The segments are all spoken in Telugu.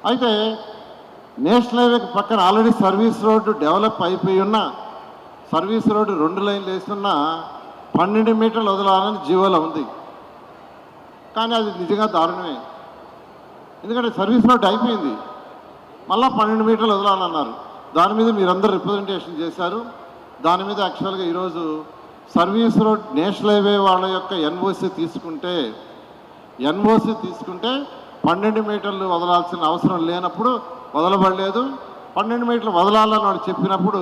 అయితే నేషనల్ హైవేకి పక్కన ఆల్రెడీ సర్వీస్ రోడ్డు డెవలప్ అయిపోయి ఉన్న సర్వీస్ రోడ్డు 2 లైన్లు వేస్తున్న 12 మీటర్లు వదలాలని జీవోలో ఉంది. కానీ అది నిజంగా దారుణమే. ఎందుకంటే సర్వీస్ రోడ్డు అయిపోయింది, మళ్ళీ 12 మీటర్లు వదలాలన్నారు. దాని మీద మీరందరూ రిప్రజెంటేషన్ చేశారు. దాని మీద యాక్చువల్గా ఈరోజు సర్వీస్ రోడ్ నేషనల్ హైవే వాళ్ళ యొక్క ఎన్ఓసి తీసుకుంటే 12 మీటర్లు వదలాల్సిన అవసరం లేనప్పుడు వదలబడలేదు. 12 మీటర్లు వదలాలని వాడు చెప్పినప్పుడు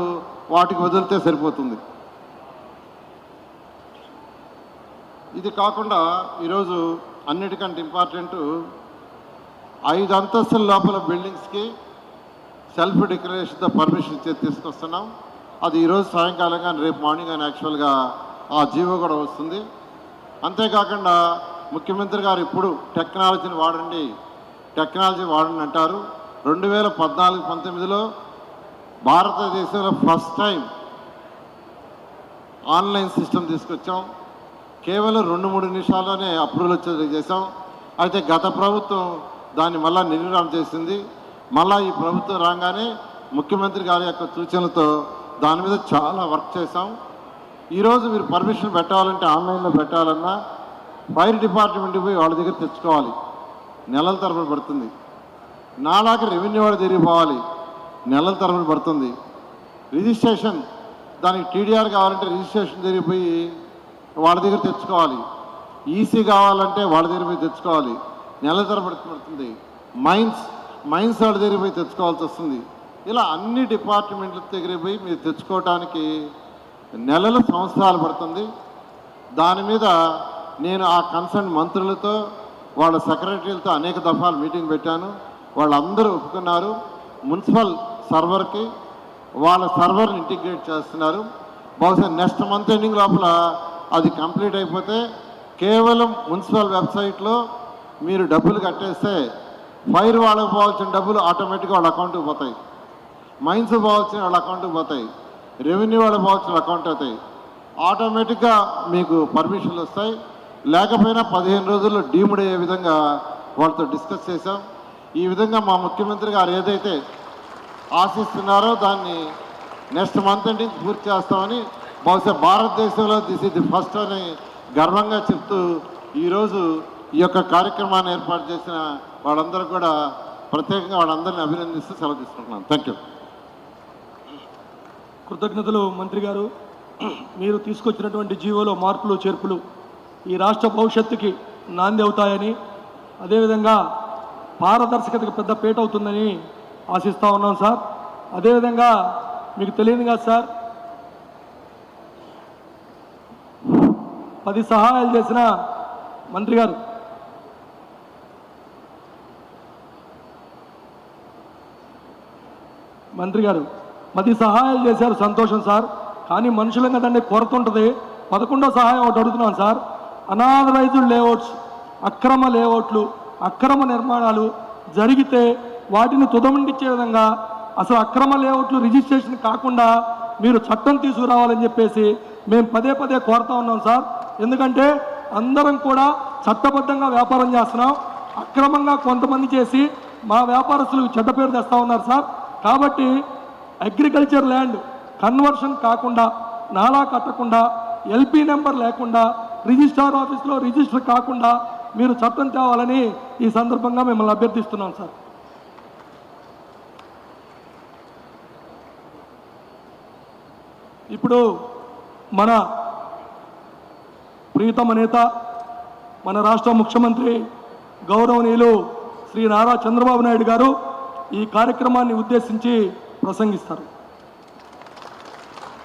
వాటికి వదిలితే సరిపోతుంది. ఇది కాకుండా ఈరోజు అన్నిటికంటే ఇంపార్టెంట్ 5 అంతస్తుల లోపల బిల్డింగ్స్కి సెల్ఫ్ డిక్లరేషన్తో పర్మిషన్ ఇచ్చేది తీసుకొస్తున్నాం. అది ఈరోజు సాయంకాలం కానీ రేపు మార్నింగ్ కానీ యాక్చువల్గా ఆ జీవో కూడా వస్తుంది. అంతేకాకుండా ముఖ్యమంత్రి గారు ఇప్పుడు టెక్నాలజీ వాడండి అంటారు. 2014-19లో భారతదేశంలో ఫస్ట్ టైం ఆన్లైన్ సిస్టమ్ తీసుకొచ్చాం. కేవలం 2-3 నిమిషాల్లోనే అప్రూవల్ వచ్చేది చేసాం. అయితే గత ప్రభుత్వం దాన్ని మళ్ళా నిర్వహణ చేసింది. మళ్ళీ ఈ ప్రభుత్వం రాగానే ముఖ్యమంత్రి గారి యొక్క సూచనలతో దాని మీద చాలా వర్క్ చేసాం. ఈరోజు మీరు పర్మిషన్ పెట్టాలంటే ఆన్లైన్లో పెట్టాలన్నా ఫైర్ డిపార్ట్మెంట్కి పోయి వాళ్ళ దగ్గర తెచ్చుకోవాలి, నెలల తరబడి పడుతుంది. నాలాగా రెవెన్యూ వాడు తిరిగిపోవాలి, నెలల తరబడి పడుతుంది. రిజిస్ట్రేషన్ దానికి టీడీఆర్ కావాలంటే రిజిస్ట్రేషన్ జరిగిపోయి వాళ్ళ దగ్గర తెచ్చుకోవాలి. ఈసీ కావాలంటే వాళ్ళ దగ్గర పోయి తెచ్చుకోవాలి, నెలల తరబడి పడుతుంది. మైన్స్ వాళ్ళ దగ్గర పోయి తెచ్చుకోవాల్సి వస్తుంది. ఇలా అన్ని డిపార్ట్మెంట్ల దగ్గర పోయి మీరు తెచ్చుకోవడానికి నెలల సంవత్సరాలు పడుతుంది. దాని మీద నేను ఆ కన్సర్న్ మంత్రులతో వాళ్ళ సెక్రటరీలతో అనేక దఫాలు మీటింగ్ పెట్టాను. వాళ్ళందరూ ఒప్పుకున్నారు. మున్సిపల్ సర్వర్కి వాళ్ళ సర్వర్ని ఇంటిగ్రేట్ చేస్తున్నారు. బహుశా నెక్స్ట్ మంత్ ఎండింగ్ లోపల అది కంప్లీట్ అయిపోతే కేవలం మున్సిపల్ వెబ్సైట్లో మీరు డబ్బులు కట్టేస్తే ఫైర్ వాళ్ళకి పోవాల్సిన డబ్బులు ఆటోమేటిక్గా వాళ్ళ అకౌంట్కి పోతాయి, మైన్స్ పోవాల్సిన వాళ్ళ అకౌంట్కి పోతాయి, రెవెన్యూ వాళ్ళకి పోవాల్సిన అకౌంట్ అవుతాయి. ఆటోమేటిక్గా మీకు పర్మిషన్లు వస్తాయి. లేకపోయినా 15 రోజుల్లో డీమ్డ్ అయ్యే విధంగా వాళ్ళతో డిస్కస్ చేశాం. ఈ విధంగా మా ముఖ్యమంత్రి గారు ఏదైతే ఆశిస్తున్నారో దాన్ని నెక్స్ట్ మంత్ ఎండింగ్ పూర్తి చేస్తామని, బహుశా భారతదేశంలో దిస్ ఇస్ ది ఫస్ట్ అని గర్వంగా చెప్తూ ఈరోజు ఈ యొక్క కార్యక్రమాన్ని ఏర్పాటు చేసిన వాళ్ళందరూ కూడా ప్రత్యేకంగా వాళ్ళందరినీ అభినందిస్తూ సెలవు తీసుకుంటున్నాను. Thank you. కృతజ్ఞతలు మంత్రి గారు. మీరు తీసుకొచ్చినటువంటి జీవోలో మార్పులు చేర్పులు ఈ రాష్ట్ర భవిష్యత్తుకి నాంది అవుతాయని, అదేవిధంగా పారదర్శకతకు పెద్ద పీట అవుతుందని ఆశిస్తూ ఉన్నాం సార్. అదేవిధంగా మీకు తెలియదు కదా సార్, 10 సహాయాలు చేసిన మంత్రి గారు మంత్రి గారు 10 సహాయాలు చేశారు, సంతోషం సార్. కానీ మనుషులం కదండి, కొరత ఉంటుంది. 11వ సహాయం ఒకటి అడుగుతున్నాను సార్. అనాథరైజ్డ్ లేఅవుట్స్, అక్రమ లేఅవుట్లు, అక్రమ నిర్మాణాలు జరిగితే వాటిని తుదముండిచ్చే విధంగా అసలు అక్రమ లేఅవుట్లు రిజిస్ట్రేషన్ కాకుండా మీరు చట్టం తీసుకురావాలని చెప్పేసి మేము పదే కోరుతా ఉన్నాం సార్. ఎందుకంటే అందరం కూడా చట్టబద్ధంగా వ్యాపారం చేస్తున్నాం, అక్రమంగా కొంతమంది చేసి మా వ్యాపారస్తులకు చెడ్డ పేరు తెస్తూ ఉన్నారు సార్. కాబట్టి అగ్రికల్చర్ ల్యాండ్ కన్వర్షన్ కాకుండా, నాలా కట్టకుండా, ఎల్పీ నెంబర్ లేకుండా, రిజిస్ట్రార్ ఆఫీస్లో రిజిస్టర్ కాకుండా మీరు చట్టం తేవాలని ఈ సందర్భంగా మిమ్మల్ని అభ్యర్థిస్తున్నాం సార్. ఇప్పుడు మన ప్రియతమ నేత, మన రాష్ట్ర ముఖ్యమంత్రి గౌరవనీయులు శ్రీ నారా చంద్రబాబు నాయుడు గారు ఈ కార్యక్రమాన్ని ఉద్దేశించి ప్రసంగిస్తారు.